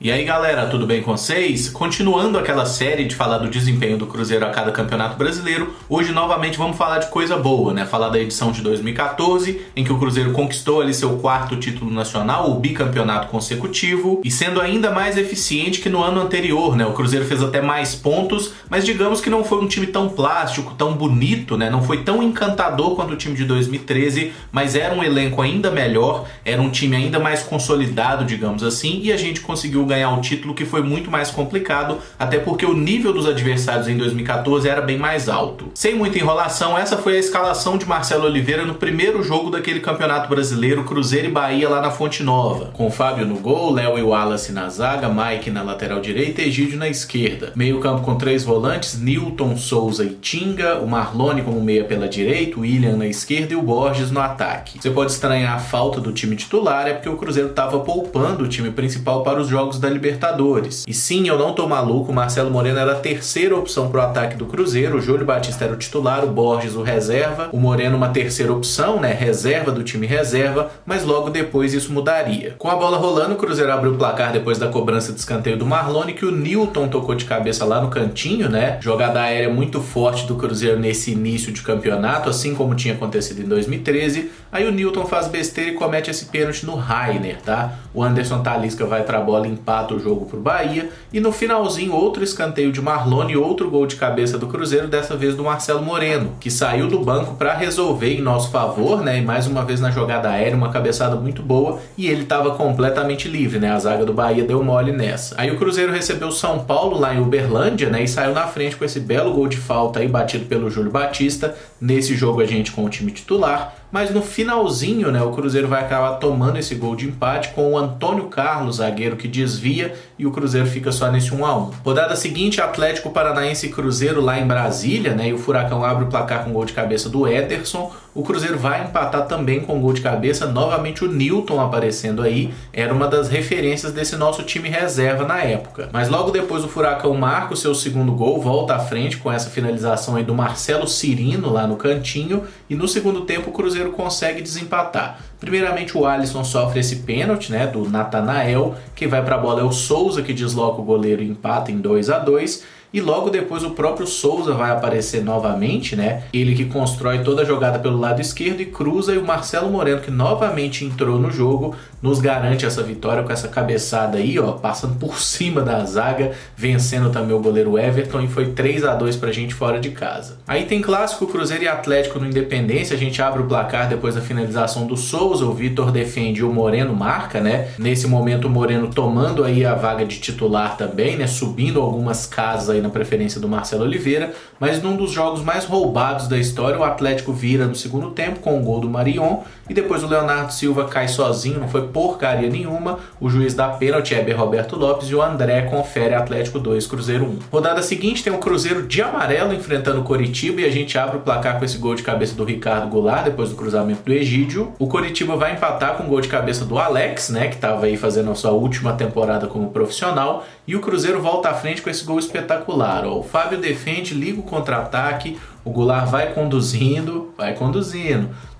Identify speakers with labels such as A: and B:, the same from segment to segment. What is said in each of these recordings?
A: E aí galera, tudo bem com vocês? Continuando aquela série de falar do desempenho do Cruzeiro a cada campeonato brasileiro, hoje novamente vamos falar de coisa boa, né? Falar da edição de 2014, em que o Cruzeiro conquistou ali seu quarto título nacional, o bicampeonato consecutivo, e sendo ainda mais eficiente que no ano anterior, né? O Cruzeiro fez até mais pontos, mas digamos que não foi um time tão plástico, tão bonito, né? Não foi tão encantador quanto o time de 2013, mas era um elenco ainda melhor, era um time ainda mais consolidado, digamos assim, e a gente conseguiu ganhar um título que foi muito mais complicado, até porque o nível dos adversários em 2014 era bem mais alto. Sem muita enrolação, essa foi a escalação de Marcelo Oliveira no primeiro jogo daquele campeonato brasileiro, Cruzeiro e Bahia lá na Fonte Nova, com o Fábio no gol, Léo e Wallace na zaga, Mike na lateral direita e Egídio na esquerda. Meio campo com 3 volantes, Newton, Souza e Tinga, o Marlone como meia pela direita, o William na esquerda e o Borges no ataque. Você pode estranhar a falta do time titular, é porque o Cruzeiro estava poupando o time principal para os jogos da Libertadores. E sim, eu não tô maluco, o Marcelo Moreno era a terceira opção pro ataque do Cruzeiro, o Júlio Batista era o titular, o Borges o reserva, o Moreno uma terceira opção, né, reserva do time reserva, mas logo depois isso mudaria. Com a bola rolando, o Cruzeiro abriu o placar depois da cobrança de escanteio do Marlone, que o Newton tocou de cabeça lá no cantinho, né, jogada aérea muito forte do Cruzeiro nesse início de campeonato, assim como tinha acontecido em 2013, aí o Newton faz besteira e comete esse pênalti no Rainer, tá? O Anderson Talisca vai pra bola e empata o jogo pro Bahia, e no finalzinho outro escanteio de Marlone e outro gol de cabeça do Cruzeiro, dessa vez do Marcelo Moreno, que saiu do banco para resolver em nosso favor, né, e mais uma vez na jogada aérea, uma cabeçada muito boa, e ele estava completamente livre, né, a zaga do Bahia deu mole nessa. Aí o Cruzeiro recebeu o São Paulo lá em Uberlândia, né, e saiu na frente com esse belo gol de falta aí batido pelo Júlio Batista, nesse jogo a gente com o time titular, mas no finalzinho, né, o Cruzeiro vai acabar tomando esse gol de empate com o Antônio Carlos, zagueiro que desvia, e o Cruzeiro fica só nesse 1-1. Rodada seguinte, Atlético Paranaense e Cruzeiro lá em Brasília, né, e o Furacão abre o placar com gol de cabeça do Ederson. O Cruzeiro vai empatar também com gol de cabeça, novamente o Newton aparecendo aí, era uma das referências desse nosso time reserva na época. Mas logo depois o Furacão marca o seu segundo gol, volta à frente com essa finalização aí do Marcelo Cirino lá no cantinho, e no segundo tempo o Cruzeiro consegue desempatar. Primeiramente o Alisson sofre esse pênalti, né, do Natanael, quem vai para a bola é o Souza, que desloca o goleiro e empata em 2-2. E logo depois o próprio Souza vai aparecer novamente, né? Ele que constrói toda a jogada pelo lado esquerdo e cruza, e o Marcelo Moreno, que novamente entrou no jogo, nos garante essa vitória com essa cabeçada aí, ó, passando por cima da zaga, vencendo também o goleiro Everton, e foi 3-2 pra gente fora de casa. Aí tem clássico Cruzeiro e Atlético no Independência, a gente abre o placar depois da finalização do Souza, o Vitor defende e o Moreno marca, né? Nesse momento o Moreno tomando aí a vaga de titular também, né? Subindo algumas casas aí na preferência do Marcelo Oliveira, mas num dos jogos mais roubados da história, o Atlético vira no segundo tempo com o gol do Marion, e depois o Leonardo Silva cai sozinho, não foi porcaria nenhuma, o juiz dá pênalti, Heber Roberto Lopes, e o André confere Atlético 2, Cruzeiro 1. Rodada seguinte tem o Cruzeiro de amarelo enfrentando o Coritiba, e a gente abre o placar com esse gol de cabeça do Ricardo Goulart, depois do cruzamento do Egídio. O Coritiba vai empatar com o gol de cabeça do Alex, né, que estava aí fazendo a sua última temporada como profissional, e o Cruzeiro volta à frente com esse gol espetacular. Ó, o Fábio defende, liga o contra-ataque, o Goulart vai conduzindo,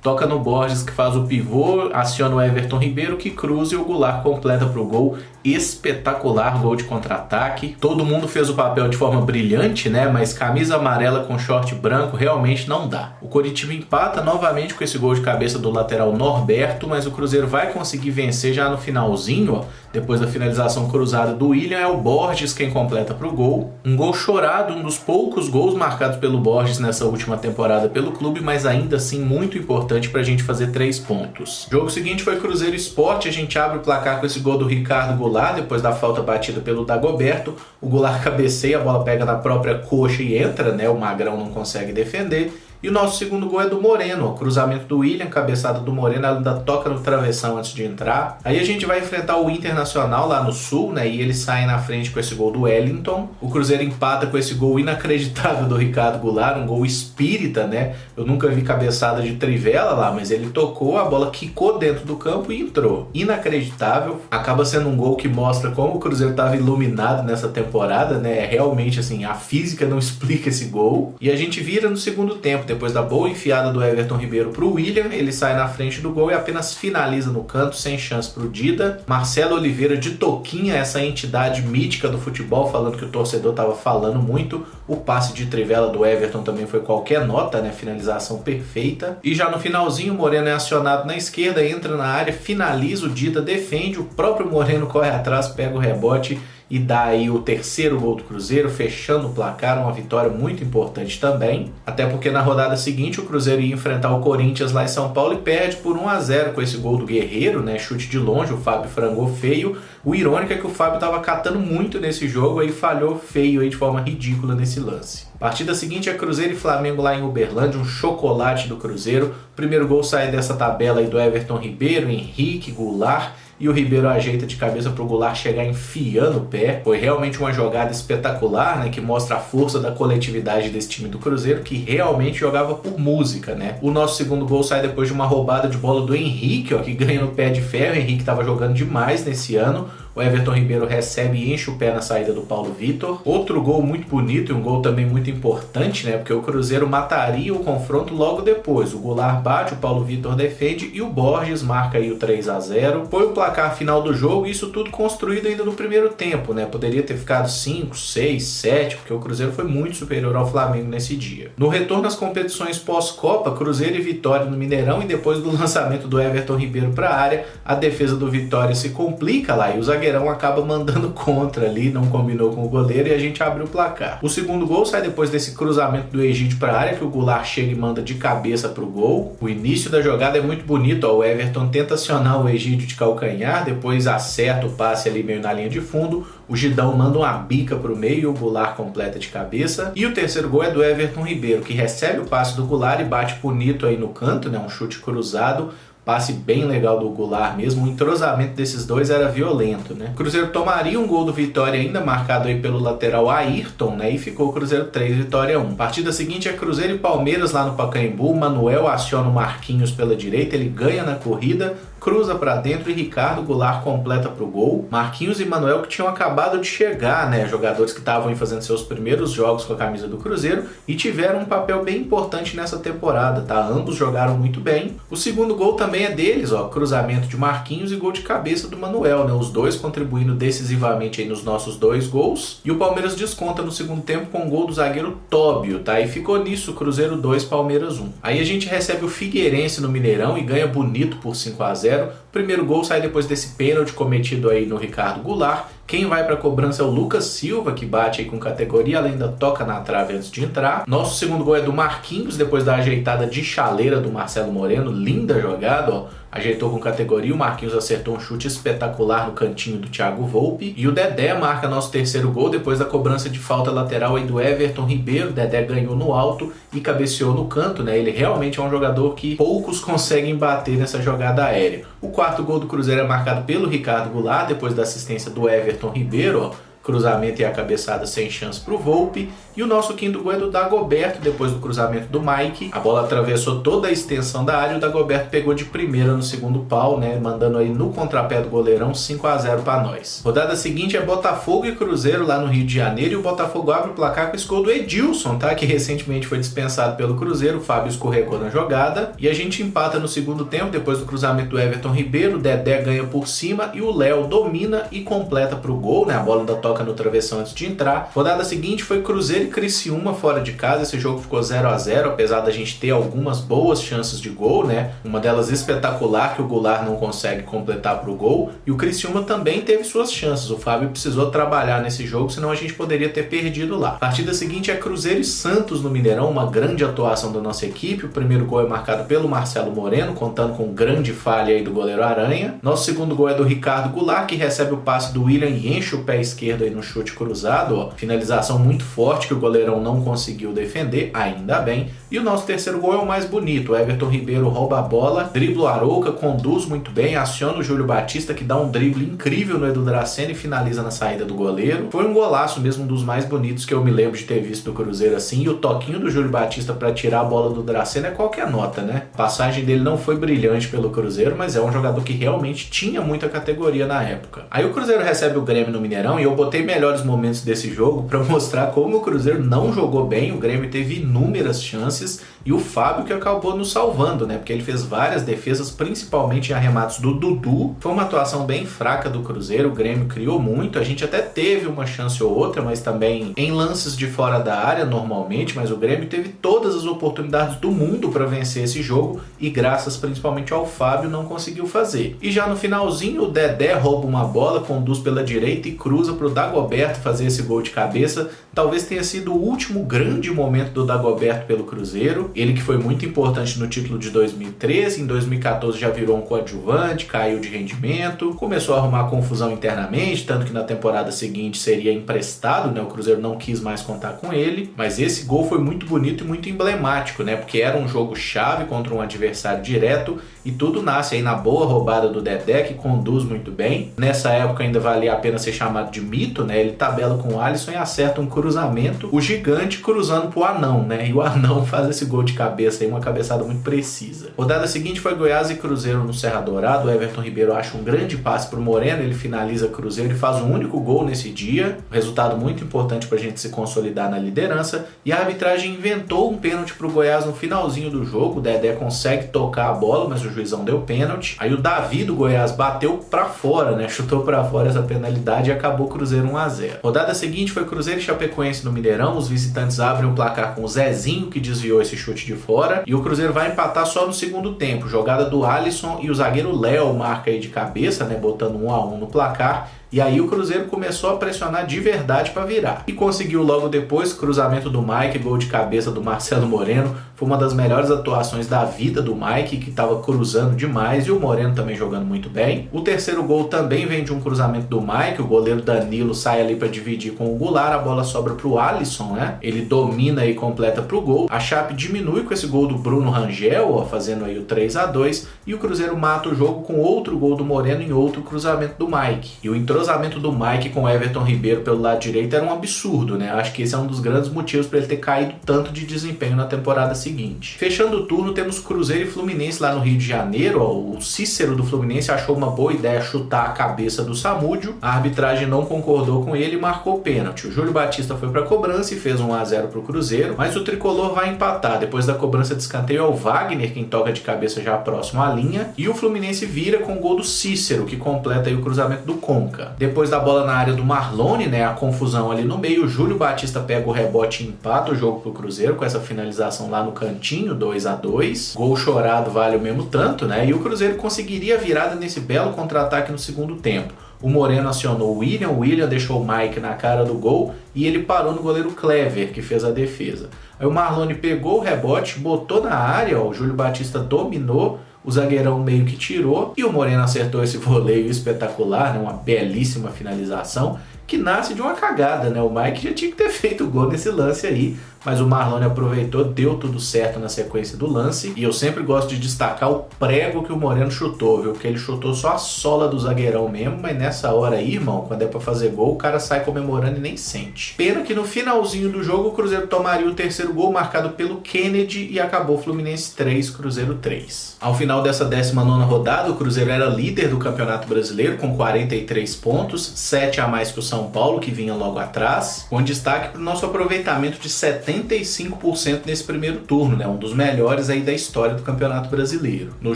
A: toca no Borges, que faz o pivô, aciona o Everton Ribeiro, que cruza, e o Goulart completa para o gol. Espetacular, gol de contra-ataque. Todo mundo fez o papel de forma brilhante, né? Mas camisa amarela com short branco realmente não dá. O Coritiba empata novamente com esse gol de cabeça do lateral Norberto, mas o Cruzeiro vai conseguir vencer já no finalzinho, ó. Depois da finalização cruzada do William, é o Borges quem completa para o gol. Um gol chorado, um dos poucos gols marcados pelo Borges nessa última temporada pelo clube, mas ainda assim muito importante para a gente fazer 3 pontos. O jogo seguinte foi Cruzeiro Sport, a gente abre o placar com esse gol do Ricardo Goulart, depois da falta batida pelo Dagoberto. O Goulart cabeceia, a bola pega na própria coxa e entra, né? O Magrão não consegue defender. E o nosso segundo gol é do Moreno, o cruzamento do William, cabeçada do Moreno, ela ainda toca no travessão antes de entrar. Aí a gente vai enfrentar o Internacional lá no Sul, né, e ele sai na frente com esse gol do Wellington. O Cruzeiro empata com esse gol inacreditável do Ricardo Goulart, um gol espírita, né? Eu nunca vi cabeçada de trivela lá, mas ele tocou, a bola quicou dentro do campo e entrou. Inacreditável. Acaba sendo um gol que mostra como o Cruzeiro estava iluminado nessa temporada, né? Realmente, assim, a física não explica esse gol. E a gente vira no segundo tempo. depois da boa enfiada do Everton Ribeiro pro William, ele sai na frente do gol e apenas finaliza no canto, sem chance pro Dida. Marcelo Oliveira de toquinha, essa entidade mítica do futebol, falando que o torcedor tava falando muito. O passe de trivela do Everton também foi qualquer nota, né? Finalização perfeita. E já no finalzinho, o Moreno é acionado na esquerda, entra na área, finaliza, o Dida defende, o próprio Moreno corre atrás, pega o rebote e dá aí o terceiro gol do Cruzeiro, fechando o placar, uma vitória muito importante também. Até porque na rodada seguinte o Cruzeiro ia enfrentar o Corinthians lá em São Paulo e perde por 1-0 com esse gol do Guerreiro, né? Chute de longe, o Fábio frangou feio. O irônico é que o Fábio estava catando muito nesse jogo e falhou feio aí de forma ridícula nesse lance. Partida seguinte é Cruzeiro e Flamengo lá em Uberlândia, um chocolate do Cruzeiro. O primeiro gol sai dessa tabela aí do Everton Ribeiro, Henrique, Goulart. E o Ribeiro ajeita de cabeça para o Goulart chegar enfiando o pé. Foi realmente uma jogada espetacular, né? Que mostra a força da coletividade desse time do Cruzeiro, que realmente jogava por música, né? O nosso segundo gol sai depois de uma roubada de bola do Henrique, ó, que ganha no pé de ferro. O Henrique estava jogando demais nesse ano. O Everton Ribeiro recebe e enche o pé na saída do Paulo Vitor. Outro gol muito bonito e um gol também muito importante, né? Porque o Cruzeiro mataria o confronto logo depois. O Goulart bate, o Paulo Vitor defende e o Borges marca aí o 3-0. Foi o placar final do jogo e isso tudo construído ainda no primeiro tempo, né? Poderia ter ficado 5, 6, 7, porque o Cruzeiro foi muito superior ao Flamengo nesse dia. No retorno às competições pós-Copa, Cruzeiro e Vitória no Mineirão, e depois do lançamento do Everton Ribeiro para a área, a defesa do Vitória se complica lá e o zagueirão acaba mandando contra ali, não combinou com o goleiro e a gente abriu o placar. O segundo gol sai depois desse cruzamento do Egídio para a área, que o Goulart chega e manda de cabeça pro gol. O início da jogada é muito bonito, ó. O Everton tenta acionar o Egídio de calcanhar, depois acerta o passe ali meio na linha de fundo. O Gidão manda uma bica pro meio e o Goulart completa de cabeça. E o terceiro gol é do Everton Ribeiro, que recebe o passe do Goulart e bate bonito aí no canto, né? Um chute cruzado. Passe bem legal do Goulart mesmo, o entrosamento desses dois era violento, né? O Cruzeiro tomaria um gol do Vitória ainda, marcado aí pelo lateral Ayrton, né? E ficou o Cruzeiro 3, Vitória 1. Partida seguinte é Cruzeiro e Palmeiras lá no Pacaembu. Manuel aciona o Marquinhos pela direita, ele ganha na corrida, cruza para dentro e Ricardo Goulart completa pro gol. Marquinhos e Manuel que tinham acabado de chegar, né? Jogadores que estavam fazendo seus primeiros jogos com a camisa do Cruzeiro e tiveram um papel bem importante nessa temporada, tá? Ambos jogaram muito bem. O segundo gol também é deles, ó, cruzamento de Marquinhos e gol de cabeça do Manuel, né? Os dois contribuindo decisivamente aí nos nossos dois gols. E o Palmeiras desconta no segundo tempo com o gol do zagueiro Tóbio, tá? E ficou nisso, Cruzeiro 2, Palmeiras 1. Aí a gente recebe o Figueirense no Mineirão e ganha bonito por 5-0. O primeiro gol sai depois desse pênalti cometido aí no Ricardo Goulart. Quem vai para a cobrança é o Lucas Silva, que bate aí com categoria, ela ainda toca na trave antes de entrar. Nosso segundo gol é do Marquinhos, depois da ajeitada de chaleira do Marcelo Moreno. Linda jogada, ó. Ajeitou com categoria, o Marquinhos acertou um chute espetacular no cantinho do Thiago Volpi. E o Dedé marca nosso terceiro gol depois da cobrança de falta lateral aí do Everton Ribeiro. O Dedé ganhou no alto e cabeceou no canto, né? Ele realmente é um jogador que poucos conseguem bater nessa jogada aérea. O quarto gol do Cruzeiro é marcado pelo Ricardo Goulart, depois da assistência do Everton Ribeiro, ó. Cruzamento e a cabeçada sem chance para o Volpi. E o nosso quinto gol é do Dagoberto, depois do cruzamento do Mike. A bola atravessou toda a extensão da área e o Dagoberto pegou de primeira no segundo pau, né? Mandando aí no contrapé do goleirão 5-0 para nós. Rodada seguinte é Botafogo e Cruzeiro lá no Rio de Janeiro. E o Botafogo abre o placar com esse gol do Edilson, tá? Que recentemente foi dispensado pelo Cruzeiro. O Fábio escorregou na jogada. E a gente empata no segundo tempo, depois do cruzamento do Everton Ribeiro. O Dedé ganha por cima e o Léo domina e completa pro gol, né? A bola ainda toca no travessão antes de entrar. Rodada seguinte foi Cruzeiro e Criciúma fora de casa. Esse jogo ficou 0-0, apesar da gente ter algumas boas chances de gol, né? Uma delas espetacular, que o Goulart não consegue completar pro gol. E o Criciúma também teve suas chances. O Fábio precisou trabalhar nesse jogo, senão a gente poderia ter perdido lá. Partida seguinte é Cruzeiro e Santos no Mineirão. Uma grande atuação da nossa equipe. O primeiro gol é marcado pelo Marcelo Moreno, contando com grande falha aí do goleiro Aranha. Nosso segundo gol é do Ricardo Goulart, que recebe o passe do William e enche o pé esquerdo aí no chute cruzado, ó. Finalização muito forte que o goleirão não conseguiu defender, ainda bem. E o nosso terceiro gol é o mais bonito. O Everton Ribeiro rouba a bola, dribla o Arouca, conduz muito bem, aciona o Júlio Batista, que dá um drible incrível no Edu Dracena e finaliza na saída do goleiro. Foi um golaço mesmo, um dos mais bonitos que eu me lembro de ter visto do Cruzeiro assim. E o toquinho do Júlio Batista para tirar a bola do Dracena é qualquer nota, né? A passagem dele não foi brilhante pelo Cruzeiro, mas é um jogador que realmente tinha muita categoria na época. Aí o Cruzeiro recebe o Grêmio no Mineirão e eu botei melhores momentos desse jogo para mostrar como o Cruzeiro Cruzeiro não jogou bem, o Grêmio teve inúmeras chances e o Fábio que acabou nos salvando, né? Porque ele fez várias defesas, principalmente em arremates do Dudu. Foi uma atuação bem fraca do Cruzeiro, o Grêmio criou muito, a gente até teve uma chance ou outra, mas também em lances de fora da área normalmente, mas o Grêmio teve todas as oportunidades do mundo para vencer esse jogo e graças principalmente ao Fábio não conseguiu fazer. E já no finalzinho o Dedé rouba uma bola, conduz pela direita e cruza para o Dagoberto fazer esse gol de cabeça. Talvez tenha sido o último grande momento do Dagoberto pelo Cruzeiro, ele que foi muito importante no título de 2013, em 2014 já virou um coadjuvante, caiu de rendimento, começou a arrumar confusão internamente, tanto que na temporada seguinte seria emprestado, né? O Cruzeiro não quis mais contar com ele, mas esse gol foi muito bonito e muito emblemático, né? Porque era um jogo chave contra um adversário direto e tudo nasce aí na boa roubada do Dedé, que conduz muito bem. Nessa época ainda valia a pena ser chamado de mito, né? Ele tabela com o Alisson e acerta um cruzamento, o gigante cruzando pro anão, né? E o anão faz esse gol de cabeça aí, uma cabeçada muito precisa. Rodada seguinte foi Goiás e Cruzeiro no Serra Dourada. O Everton Ribeiro acha um grande passe pro Moreno, ele finaliza Cruzeiro e faz um único gol nesse dia. Um resultado muito importante pra gente se consolidar na liderança. E a arbitragem inventou um pênalti pro Goiás no finalzinho do jogo. O Dedé consegue tocar a bola, mas o juizão deu pênalti. Aí o Davi do Goiás bateu pra fora, né? Chutou pra fora essa penalidade e acabou o Cruzeiro 1-0. Rodada seguinte foi Cruzeiro e Chapecoense no Mineirão. Os visitantes abrem o placar com o Zezinho, que desviou esse chute de fora. E o Cruzeiro vai empatar só no segundo tempo. Jogada do Alisson e o zagueiro Léo marca aí de cabeça, né? Botando 1-1 no placar. E aí o Cruzeiro começou a pressionar de verdade para virar. E conseguiu logo depois, cruzamento do Mike, gol de cabeça do Marcelo Moreno. Foi uma das melhores atuações da vida do Mike, que estava cruzando demais, e o Moreno também jogando muito bem. O terceiro gol também vem de um cruzamento do Mike, o goleiro Danilo sai ali para dividir com o Goulart, a bola sobra pro Alisson, né? Ele domina e completa pro gol. A Chape diminui com esse gol do Bruno Rangel, ó, fazendo aí o 3-2, e o Cruzeiro mata o jogo com outro gol do Moreno em outro cruzamento do Mike. E o entrosamento do Mike com o Everton Ribeiro pelo lado direito era um absurdo, né? Acho que esse é um dos grandes motivos para ele ter caído tanto de desempenho na temporada seguinte. Fechando o turno, temos Cruzeiro e Fluminense lá no Rio de Janeiro. Ó, o Cícero do Fluminense achou uma boa ideia chutar a cabeça do Samúdio. A arbitragem não concordou com ele e marcou o pênalti. O Júlio Batista foi para a cobrança e fez 1-0 para o Cruzeiro, mas o tricolor vai empatar. Depois da cobrança de escanteio é o Wagner quem toca de cabeça já próximo à linha, e o Fluminense vira com o gol do Cícero, que completa aí o cruzamento do Conca. Depois da bola na área do Marlone, né, a confusão ali no meio, o Júlio Batista pega o rebote e empata o jogo pro Cruzeiro com essa finalização lá no cantinho, 2-2. Gol chorado vale o mesmo tanto, né? E o Cruzeiro conseguiria a virada nesse belo contra-ataque no segundo tempo. O Moreno acionou o William deixou o Mike na cara do gol e ele parou no goleiro Clever, que fez a defesa. Aí o Marlone pegou o rebote, botou na área, ó, o Júlio Batista dominou, o zagueirão meio que tirou e o Moreno acertou esse voleio espetacular, né? Uma belíssima finalização que nasce de uma cagada, né? O Mike já tinha que ter feito o gol nesse lance aí, mas o Marlone aproveitou, deu tudo certo na sequência do lance. E eu sempre gosto de destacar o prego que o Moreno chutou, viu? Porque ele chutou só a sola do zagueirão mesmo, mas nessa hora aí, irmão, quando é pra fazer gol, o cara sai comemorando e nem sente. Pena que no finalzinho do jogo o Cruzeiro tomaria o terceiro gol, marcado pelo Kennedy, e acabou Fluminense 3, Cruzeiro 3. Ao final dessa 19ª rodada, o Cruzeiro era líder do Campeonato Brasileiro com 43 pontos, 7 a mais que o São Paulo, que vinha logo atrás, com destaque para o nosso aproveitamento de 75% nesse primeiro turno, né? Um dos melhores aí da história do Campeonato Brasileiro. No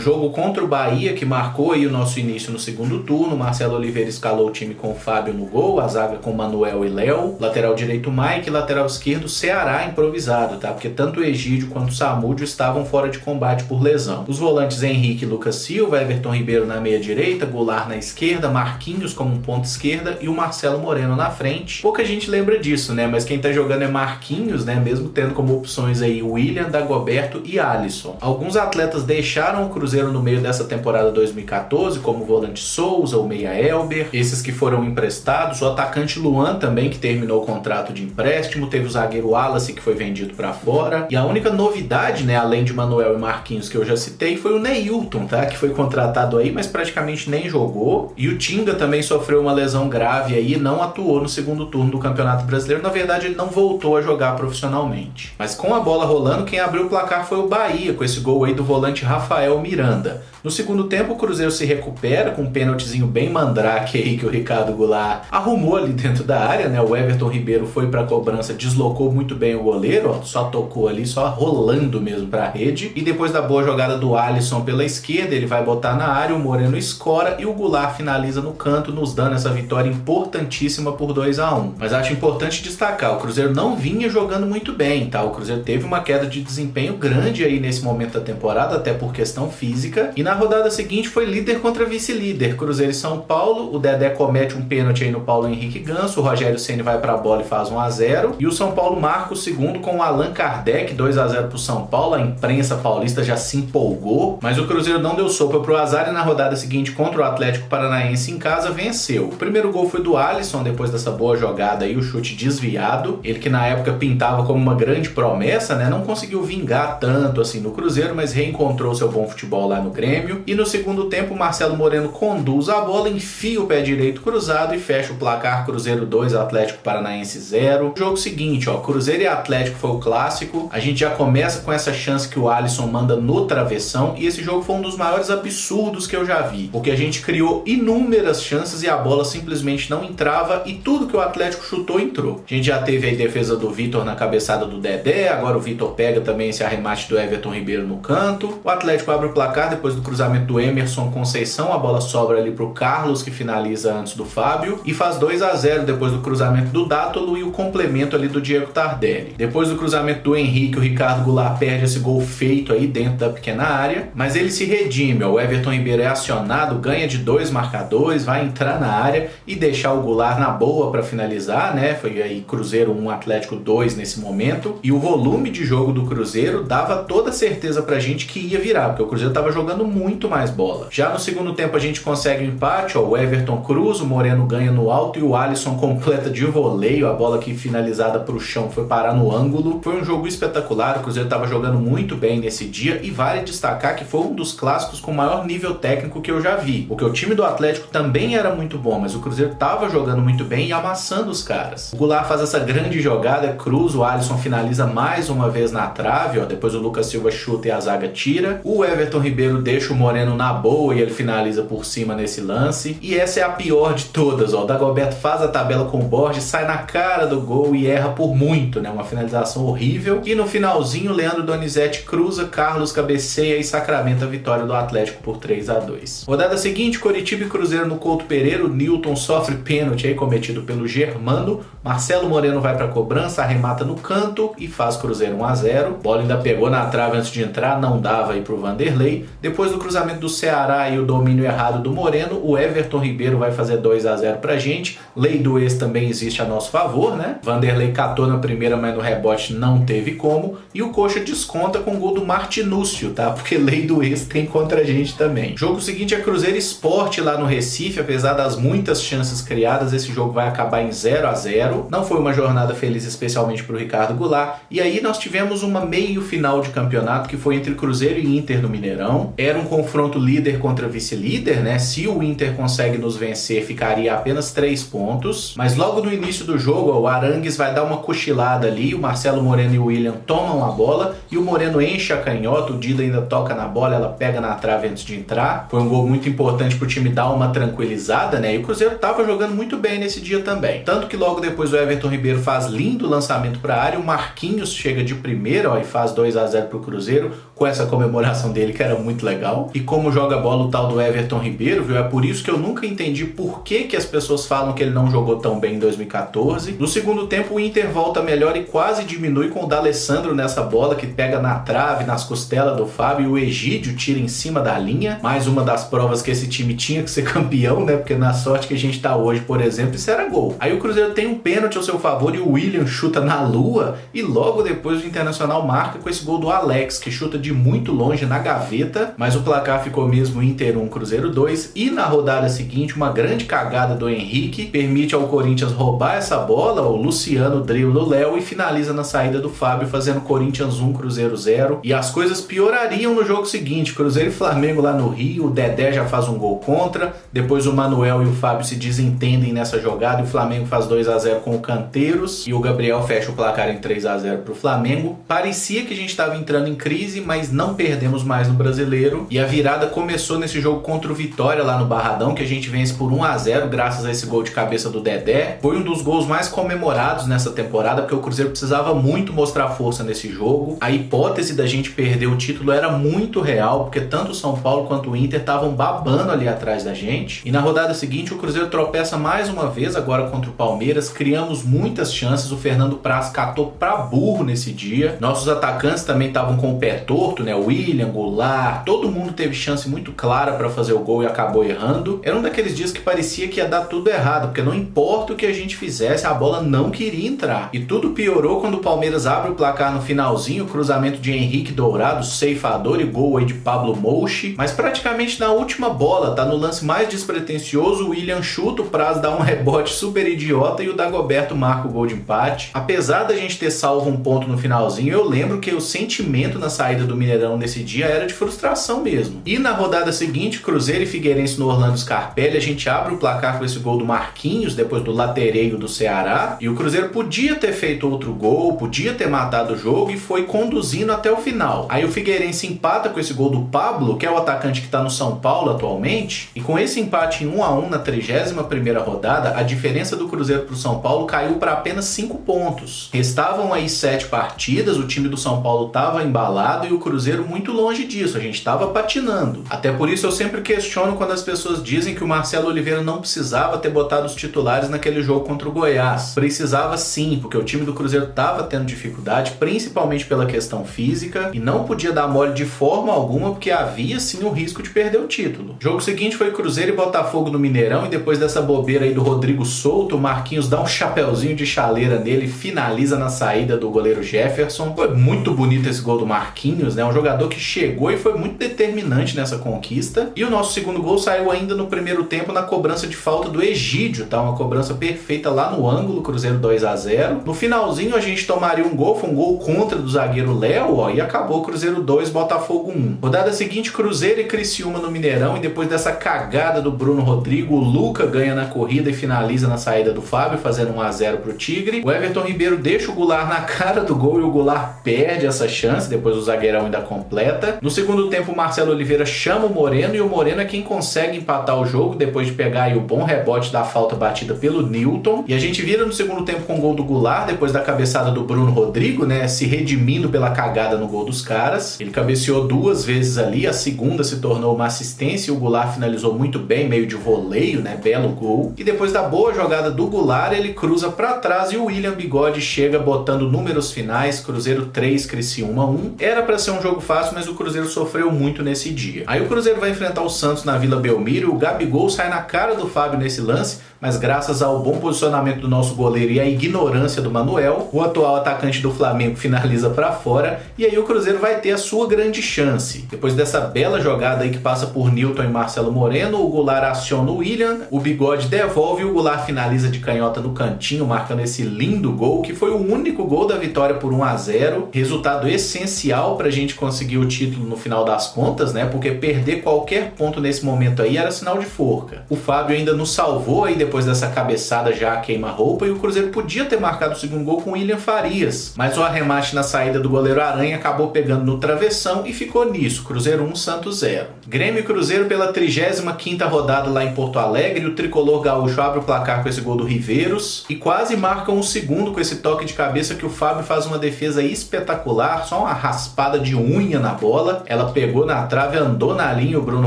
A: jogo contra o Bahia, que marcou aí o nosso início no segundo turno, Marcelo Oliveira escalou o time com o Fábio no gol, a zaga com Manuel e Léo, lateral direito Mike, lateral esquerdo Ceará improvisado, tá? Porque tanto o Egídio quanto o Samúdio estavam fora de combate por lesão. Os volantes Henrique e Lucas Silva, Everton Ribeiro na meia direita, Goulart na esquerda, Marquinhos como um ponta esquerda e o Marcelo Moreno na frente. Pouca gente lembra disso, né? Mas quem tá jogando é Marquinhos, né? Mesmo tendo como opções aí William, Dagoberto e Alisson. Alguns atletas deixaram o Cruzeiro no meio dessa temporada 2014, como o volante Souza, o meia Elber, esses que foram emprestados, o atacante Luan também, que terminou o contrato de empréstimo, teve o zagueiro Wallace, que foi vendido para fora, e a única novidade, né, além de Manuel e Marquinhos, que eu já citei, foi o Neilton, tá? Que foi contratado aí, mas praticamente nem jogou, e o Tinga também sofreu uma lesão grave aí, não não atuou no segundo turno do Campeonato Brasileiro. Na verdade, ele não voltou a jogar profissionalmente. Mas com a bola rolando, quem abriu o placar foi o Bahia, com esse gol aí do volante Rafael Miranda. No segundo tempo, o Cruzeiro se recupera com um pênaltizinho bem mandrake aí que o Ricardo Goulart arrumou ali dentro da área, né? O Everton Ribeiro foi para a cobrança, deslocou muito bem o goleiro, ó, só tocou ali, só rolando mesmo para a rede. E depois da boa jogada do Alisson pela esquerda, ele vai botar na área, o Moreno escora e o Goulart finaliza no canto, nos dando essa vitória importantíssima por 2-1. Mas acho importante destacar, o Cruzeiro não vinha jogando muito bem, tá? O Cruzeiro teve uma queda de desempenho grande aí nesse momento da temporada, até por questão física. E na rodada seguinte foi líder contra vice-líder, Cruzeiro e São Paulo. O Dedé comete um pênalti aí no Paulo Henrique Ganso, o Rogério Ceni vai pra bola e faz 1-0. E o São Paulo marca o segundo com o Allan Kardec, 2-0 pro São Paulo. A imprensa paulista já se empolgou, mas o Cruzeiro não deu sopa pro azar e na rodada seguinte contra o Atlético Paranaense em casa venceu. O primeiro gol foi do Alisson, depois dessa boa jogada aí, o chute desviado. Ele que na época pintava como uma grande promessa, né? Não conseguiu vingar tanto assim no Cruzeiro, mas reencontrou seu bom futebol lá no Grêmio. E no segundo tempo, o Marcelo Moreno conduz a bola, enfia o pé direito cruzado e fecha o placar. Cruzeiro 2, Atlético Paranaense 0. Jogo seguinte, ó, Cruzeiro e Atlético foi o clássico. A gente já começa com essa chance que o Alisson manda no travessão e esse jogo foi um dos maiores absurdos que eu já vi, porque a gente criou inúmeras chances e a bola simplesmente não entrava e tudo que o Atlético chutou entrou. A gente já teve a defesa do Vitor na cabeçada do Dedé, agora o Vitor pega também esse arremate do Everton Ribeiro no canto. O Atlético abre o placar depois do cruzamento do Emerson Conceição, a bola sobra ali pro Carlos, que finaliza antes do Fábio, e faz 2-0 depois do cruzamento do Dátolo e o complemento ali do Diego Tardelli. Depois do cruzamento do Henrique, o Ricardo Goulart perde esse gol feito aí dentro da pequena área, mas ele se redime, o Everton Ribeiro é acionado, ganha de 2 marcadores, vai entrar na área e deixar o Goulart na boa para finalizar, né? Foi aí Cruzeiro 1, Atlético 2 nesse momento, e o volume de jogo do Cruzeiro dava toda certeza pra gente que ia virar, porque o Cruzeiro tava jogando muito mais bola. Já no segundo tempo a gente consegue um empate, ó, o Everton cruza, o Moreno ganha no alto e o Alisson completa de voleio, a bola que finalizada pro chão foi parar no ângulo. Foi um jogo espetacular, o Cruzeiro tava jogando muito bem nesse dia e vale destacar que foi um dos clássicos com maior nível técnico que eu já vi, porque o time do Atlético também era muito bom, mas o Cruzeiro tava jogando muito bem e amassando os caras. O Goulart faz essa grande jogada, cruza, o Alisson finaliza mais uma vez na trave, ó, depois o Lucas Silva chuta e a zaga tira. O Everton Ribeiro deixa o Moreno na boa e ele finaliza por cima nesse lance. E essa é a pior de todas, ó. O Dagoberto faz a tabela com o Borges, sai na cara do gol e erra por muito, né? Uma finalização horrível. E no finalzinho, Leandro Donizete cruza, Carlos cabeceia e sacramenta a vitória do Atlético por 3-2. Rodada seguinte, Coritiba e Cruzeiro no Couto Pereira. O Newton sofre pênalti aí cometido pelo Germano. Marcelo Moreno vai pra cobrança, arremata no canto e faz Cruzeiro 1-0. Bola ainda pegou na trave antes de entrar, não dava aí pro Vanderlei. Depois do cruzamento do Ceará e o domínio errado do Moreno, o Everton Ribeiro vai fazer 2-0 pra gente. Lei do ex também existe a nosso favor, né? Vanderlei catou na primeira, mas no rebote não teve como. E o Coxa desconta com o gol do Martinúcio, tá? Porque lei do ex tem contra a gente também. Jogo seguinte é Cruzeiro Sport lá no Recife. Apesar das muitas chances criadas, esse jogo vai acabar em 0-0. Não foi uma jornada feliz, especialmente pro Ricardo Goulart. E aí nós tivemos uma meio final de campeonato que foi entre Cruzeiro e Inter no Mineirão. Era um confronto líder contra vice-líder, né? Se o Inter consegue nos vencer, ficaria apenas 3 pontos. Mas logo no início do jogo, ó, o Arangues vai dar uma cochilada ali, o Marcelo Moreno e o William tomam a bola e o Moreno enche a canhota, o Dida ainda toca na bola, ela pega na trave antes de entrar. Foi um gol muito importante pro time dar uma tranquilizada, né? E o Cruzeiro tava jogando muito bem nesse dia também. Tanto que logo depois o Everton Ribeiro faz lindo lançamento pra área, o Marquinhos chega de primeira, ó, e faz 2-0 pro Cruzeiro, com essa comemoração dele que era muito legal. E como joga bola o tal do Everton Ribeiro, viu? É por isso que eu nunca entendi por que as pessoas falam que ele não jogou tão bem em 2014. No segundo tempo o Inter volta melhor e quase diminui com o D'Alessandro nessa bola que pega na trave, nas costelas do Fábio, e o Egídio tira em cima da linha. Mais uma das provas que esse time tinha que ser campeão, né? Porque na sorte que a gente tá hoje, por exemplo, isso era gol. Aí o Cruzeiro tem um pênalti ao seu favor e o William chuta na lua e logo depois o Internacional marca com esse gol do Alex, que chuta de muito longe na gaveta, mas o placar ficou mesmo Inter 1, Cruzeiro 2. E na rodada seguinte, uma grande cagada do Henrique permite ao Corinthians roubar essa bola, o Luciano dribla o Léo e finaliza na saída do Fábio, fazendo Corinthians 1, Cruzeiro 0. E as coisas piorariam no jogo seguinte, Cruzeiro e Flamengo lá no Rio, o Dedé já faz um gol contra, depois o Manuel e o Fábio se desentendem nessa jogada e o Flamengo faz 2-0 com o Canteiros e o Gabriel fecha o placar em 3-0 pro Flamengo. Parecia que a gente estava entrando em crise, mas não perdemos mais no Brasileiro e a virada começou nesse jogo contra o Vitória lá no Barradão, que a gente vence por 1-0 graças a esse gol de cabeça do Dedé. Foi um dos gols mais comemorados nessa temporada, porque o Cruzeiro precisava muito mostrar força nesse jogo. A hipótese da gente perder o título era muito real, porque tanto o São Paulo quanto o Inter estavam babando ali atrás da gente. E na rodada seguinte o Cruzeiro tropeça mais uma vez, agora contra o Palmeiras. Criamos muitas chances, o Fernando Praz catou pra burro nesse dia. Nossos atacantes também estavam com o pé torto, né? O William, Goulart, todo mundo teve chance muito clara pra fazer o gol e acabou errando. Era um daqueles dias que parecia que ia dar tudo errado, porque não importa o que a gente fizesse, a bola não queria entrar. E tudo piorou quando o Palmeiras abre o placar no finalzinho, cruzamento de Henrique Dourado, ceifador, e gol aí de Pablo Mouchi. Mas praticamente na última bola, tá no lance mais despretensioso, o William chuta, o Praz dá um rebote super idiota e o Dagoberto marca o gol de empate. Apesar da gente ter salvo um ponto no finalzinho, eu lembro que o sentimento na saída do Mineirão nesse dia era de frustração mesmo. E na rodada seguinte, Cruzeiro e Figueirense no Orlando Scarpelli, a gente abre o placar com esse gol do Marquinhos, depois do latereio do Ceará, e o Cruzeiro podia ter feito outro gol, podia ter matado o jogo e foi conduzindo até o final. Aí o Figueirense empata com esse gol do Pablo, que é o atacante que está no São Paulo atualmente, e com esse empate em 1-1 na 31ª rodada, a diferença do Cruzeiro para o São Paulo caiu para apenas 5 pontos. Restavam aí 7 partidas, o time do São Paulo estava embalado e o Cruzeiro muito longe disso, a gente estava patinando. Até por isso eu sempre questiono quando as pessoas dizem que o Marcelo Oliveira não precisava ter botado os titulares naquele jogo contra o Goiás. Precisava sim, porque o time do Cruzeiro estava tendo dificuldade, principalmente pela questão física, e não podia dar mole de forma alguma, porque havia sim o risco de perder o título. O jogo seguinte foi Cruzeiro e Botafogo no Mineirão, e depois dessa bobeira aí do Rodrigo Souto, o Marquinhos dá um chapeuzinho de chaleira nele e finaliza na saída do goleiro Jefferson. Foi muito bonito esse gol do Marquinhos, né? Um jogador que chegou e foi muito determinante nessa conquista. E o nosso segundo gol saiu ainda no primeiro tempo na cobrança de falta do Egídio, tá? Uma cobrança perfeita lá no ângulo, Cruzeiro 2-0. No finalzinho a gente tomaria um gol, foi um gol contra do zagueiro Léo, ó, e acabou Cruzeiro 2, Botafogo 1. Rodada seguinte, Cruzeiro e Criciúma no Mineirão, e depois dessa cagada do Bruno Rodrigo, o Luca ganha na corrida e finaliza na saída do Fábio, fazendo 1-0 pro Tigre. O Everton Ribeiro deixa o Goulart na cara do gol e o Goulart perde essa chance, depois o zagueirão ainda completa. No segundo tempo, o Marcelo Oliveira chama o Moreno, e o Moreno é quem consegue empatar o jogo, depois de pegar aí o bom rebote da falta batida pelo Newton. E a gente vira no segundo tempo com o gol do Goulart, depois da cabeçada do Bruno Rodrigo, né, se redimindo pela cagada no gol dos caras. Ele cabeceou 2 vezes ali, a segunda se tornou uma assistência e o Goulart finalizou muito bem, meio de voleio, né, belo gol. E depois da boa jogada do Goulart, ele cruza pra trás e o William Bigode chega botando números finais, Cruzeiro 3, Criciúma 1. Era pra ser um jogo fácil, mas o Cruzeiro sofreu muito nesse dia. Aí o Cruzeiro vai enfrentar o Santos na Vila Belmiro, o Gabigol sai na cara do Fábio nesse lance, mas graças ao bom posicionamento do nosso goleiro e à ignorância do Manuel, o atual atacante do Flamengo finaliza para fora, e aí o Cruzeiro vai ter a sua grande chance. Depois dessa bela jogada aí que passa por Newton e Marcelo Moreno, o Goulart aciona o William, o Bigode devolve e o Goulart finaliza de canhota no cantinho, marcando esse lindo gol, que foi o único gol da vitória por 1-0, resultado essencial pra gente conseguir o título no final das contas, né, porque perder qualquer ponto nesse momento aí era sinal de forca. O Fábio ainda nos salvou aí depois dessa cabeçada já queima-roupa, e o Cruzeiro podia ter marcado o segundo gol com o William Farias, mas o arremate na saída do goleiro Aranha acabou pegando no travessão e ficou nisso, Cruzeiro 1, Santos 0. Grêmio e Cruzeiro pela 35ª rodada lá em Porto Alegre, o tricolor gaúcho abre o placar com esse gol do Riveiros e quase marcam um segundo com esse toque de cabeça que o Fábio faz uma defesa espetacular, só uma raspada de unha na bola, ela pegou na trave, andou na linha, o Bruno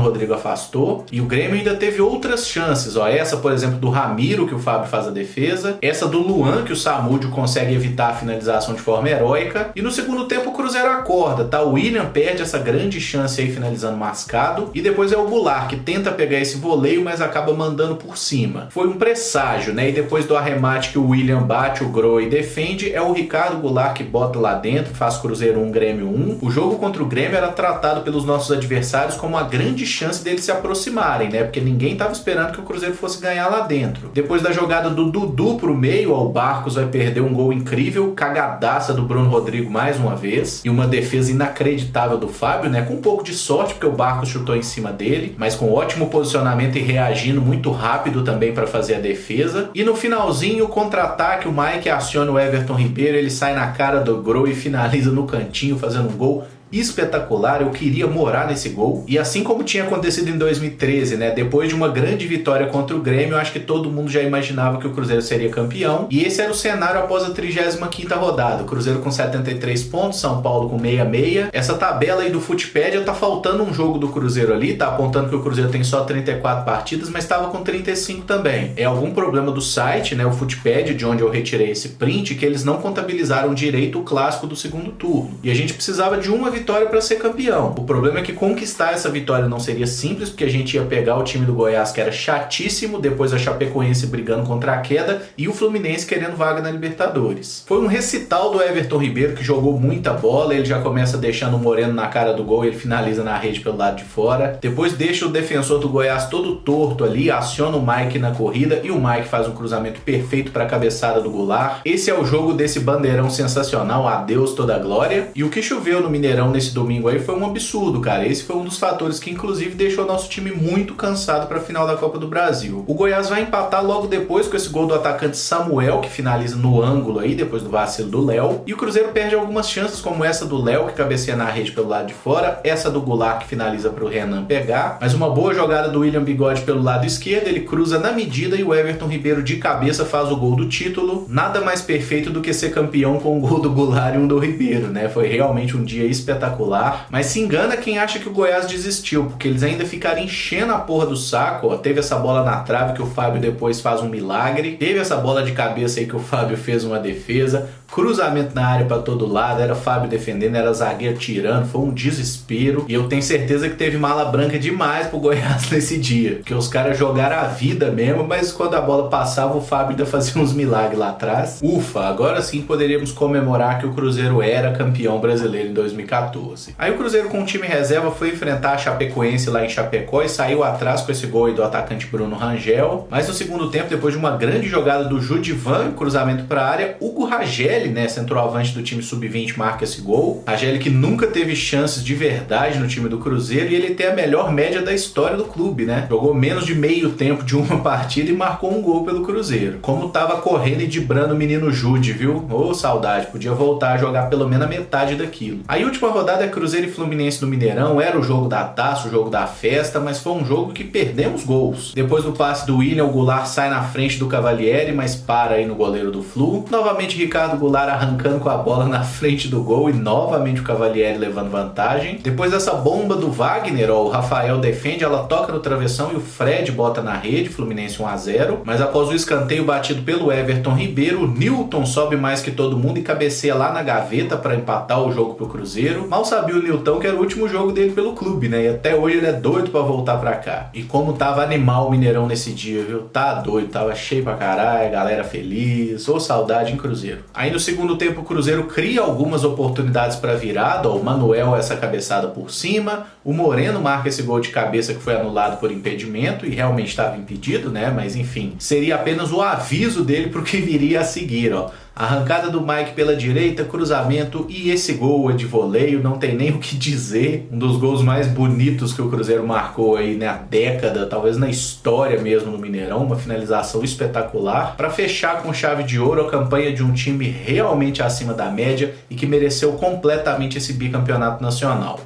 A: Rodrigo afastou, e o Grêmio ainda teve outras chances, ó, essa por exemplo do do Ramiro, que o Fábio faz a defesa, essa do Luan, que o Samúdio consegue evitar a finalização de forma heróica, e no segundo tempo o Cruzeiro acorda, tá? O William perde essa grande chance aí finalizando mascado, e depois é o Goulart que tenta pegar esse voleio, mas acaba mandando por cima. Foi um presságio, né? E depois do arremate que o William bate, o Groi defende, é o Ricardo Goulart que bota lá dentro, faz Cruzeiro 1, Grêmio 1. O jogo contra o Grêmio era tratado pelos nossos adversários como uma grande chance deles se aproximarem, né? Porque ninguém tava esperando que o Cruzeiro fosse ganhar lá dentro. Depois da jogada do Dudu pro meio, o Barcos vai perder um gol incrível, cagadaça do Bruno Rodrigo mais uma vez, e uma defesa inacreditável do Fábio, né? Com um pouco de sorte, porque o Barcos chutou em cima dele, mas com ótimo posicionamento e reagindo muito rápido também para fazer a defesa. E no finalzinho, o contra-ataque, o Mike aciona o Everton Ribeiro, ele sai na cara do Groi e finaliza no cantinho, fazendo um gol espetacular. Eu queria morar nesse gol. E assim como tinha acontecido em 2013, né, depois de uma grande vitória contra o Grêmio, eu acho que todo mundo já imaginava que o Cruzeiro seria campeão, e esse era o cenário após a 35ª rodada. O Cruzeiro com 73 pontos, São Paulo com 66. Essa tabela aí do Futipédia tá faltando um jogo do Cruzeiro ali, tá apontando que o Cruzeiro tem só 34 partidas, mas estava com 35 também. É algum problema do site, né, o Futipédia, de onde eu retirei esse print, que eles não contabilizaram direito o clássico do segundo turno. E a gente precisava de uma vitória para ser campeão. O problema é que conquistar essa vitória não seria simples, porque a gente ia pegar o time do Goiás, que era chatíssimo, depois a Chapecoense brigando contra a queda e o Fluminense querendo vaga na Libertadores. Foi um recital do Everton Ribeiro, que jogou muita bola. Ele já começa deixando o Moreno na cara do gol, ele finaliza na rede pelo lado de fora. Depois deixa o defensor do Goiás todo torto ali, aciona o Mike na corrida e o Mike faz um cruzamento perfeito para a cabeçada do Goulart. Esse é o jogo desse bandeirão sensacional, adeus toda a glória. E o que choveu no Mineirão nesse domingo aí foi um absurdo, cara. Esse foi um dos fatores que inclusive deixou nosso time muito cansado para a final da Copa do Brasil. O Goiás vai empatar logo depois com esse gol do atacante Samuel, que finaliza no ângulo aí, depois do vacilo do Léo. E o Cruzeiro perde algumas chances, como essa do Léo, que cabeceia na rede pelo lado de fora, essa do Goulart, que finaliza para o Renan pegar. Mas uma boa jogada do William Bigode pelo lado esquerdo, ele cruza na medida e o Everton Ribeiro de cabeça faz o gol do título. Nada mais perfeito do que ser campeão com um gol do Goulart e um do Ribeiro, né? Foi realmente um dia espetacular, mas se engana quem acha que o Goiás desistiu, porque eles ainda ficaram enchendo a porra do saco, ó. Teve essa bola na trave que o Fábio depois faz um milagre, teve essa bola de cabeça aí que o Fábio fez uma defesa, cruzamento na área para todo lado, era Fábio defendendo, era zagueiro tirando, foi um desespero, e eu tenho certeza que teve mala branca demais pro Goiás nesse dia, porque os caras jogaram a vida mesmo, mas quando a bola passava o Fábio ainda fazia uns milagres lá atrás. Ufa, agora sim poderíamos comemorar que o Cruzeiro era campeão brasileiro em 2014. Aí o Cruzeiro com o time reserva foi enfrentar a Chapecoense lá em Chapecó e saiu atrás com esse gol aí do atacante Bruno Rangel, mas no segundo tempo, depois de uma grande jogada do Judivan, cruzamento para a área, Hugo Rageli, né, centroavante do time sub-20, marca esse gol. Rageli que nunca teve chances de verdade no time do Cruzeiro, e ele tem a melhor média da história do clube, né? Jogou menos de meio tempo de uma partida e marcou um gol pelo Cruzeiro. Como tava correndo e dibrando o menino Jude, viu? Ô, saudade, podia voltar a jogar pelo menos a metade daquilo. Aí a última rodada é Cruzeiro e Fluminense no Mineirão, era o jogo da taça, o jogo da festa, mas foi um jogo que perdemos gols. Depois do passe do William, o Goulart sai na frente do Cavalieri, mas para aí no goleiro do Flu. Novamente Ricardo Goulart arrancando com a bola na frente do gol e novamente o Cavalieri levando vantagem. Depois dessa bomba do Wagner, ó, o Rafael defende, ela toca no travessão e o Fred bota na rede, Fluminense 1-0. Mas após o escanteio batido pelo Everton Ribeiro, o Newton sobe mais que todo mundo e cabeceia lá na gaveta para empatar o jogo pro Cruzeiro. Mal sabia o Newton que era o último jogo dele pelo clube, né? E até hoje ele é doido para voltar para cá. E como tava animal o Mineirão nesse dia, viu? Tá doido, tava cheio pra caralho, galera feliz, ô saudade em Cruzeiro. Aí no segundo tempo o Cruzeiro cria algumas oportunidades para virada, ó, o Manuel essa cabeçada por cima, o Moreno marca esse gol de cabeça que foi anulado por impedimento e realmente estava impedido, né? Mas enfim, seria apenas o aviso dele pro que viria a seguir, ó. Arrancada do Mike pela direita, cruzamento e esse gol de voleio, não tem nem o que dizer. Um dos gols mais bonitos que o Cruzeiro marcou aí na década, talvez na história mesmo no Mineirão, uma finalização espetacular para fechar com chave de ouro a campanha de um time realmente acima da média e que mereceu completamente esse bicampeonato nacional.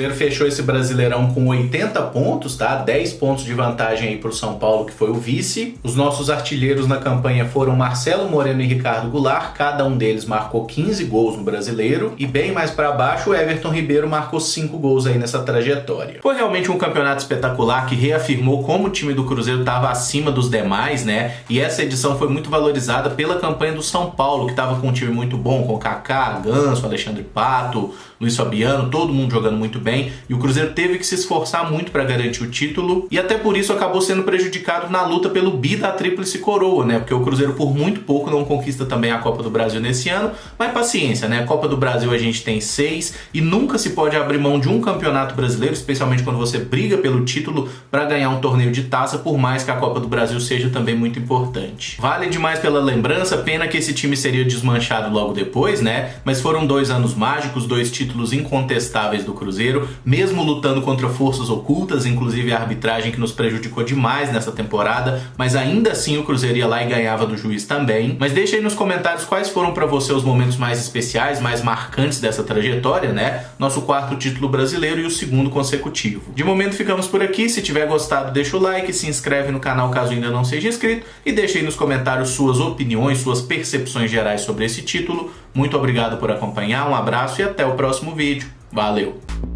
A: Cruzeiro fechou esse Brasileirão com 80 pontos, tá? 10 pontos de vantagem aí pro São Paulo, que foi o vice. Os nossos artilheiros na campanha foram Marcelo Moreno e Ricardo Goulart, cada um deles marcou 15 gols no Brasileiro, e bem mais para baixo o Everton Ribeiro marcou 5 gols aí nessa trajetória. Foi realmente um campeonato espetacular que reafirmou como o time do Cruzeiro estava acima dos demais, né? E essa edição foi muito valorizada pela campanha do São Paulo, que estava com um time muito bom, com Kaká, Ganso, Alexandre Pato, Luiz Fabiano, todo mundo jogando muito bem, e o Cruzeiro teve que se esforçar muito para garantir o título, e até por isso acabou sendo prejudicado na luta pelo bi da Tríplice Coroa, né? Porque o Cruzeiro por muito pouco não conquista também a Copa do Brasil nesse ano, mas paciência, né? A Copa do Brasil a gente tem 6 e nunca se pode abrir mão de um campeonato brasileiro, especialmente quando você briga pelo título para ganhar um torneio de taça, por mais que a Copa do Brasil seja também muito importante. Vale demais pela lembrança, pena que esse time seria desmanchado logo depois, né? Mas foram 2 anos mágicos, 2 títulos incontestáveis do Cruzeiro, mesmo lutando contra forças ocultas, inclusive a arbitragem que nos prejudicou demais nessa temporada, mas ainda assim o Cruzeiro ia lá e ganhava do juiz também. Mas deixa aí nos comentários quais foram para você os momentos mais especiais, mais marcantes dessa trajetória, né? Nosso 4º título brasileiro e o 2º consecutivo. De momento ficamos por aqui, se tiver gostado deixa o like, se inscreve no canal caso ainda não seja inscrito e deixa aí nos comentários suas opiniões, suas percepções gerais sobre esse título. Muito obrigado por acompanhar, um abraço e até o próximo vídeo. Valeu!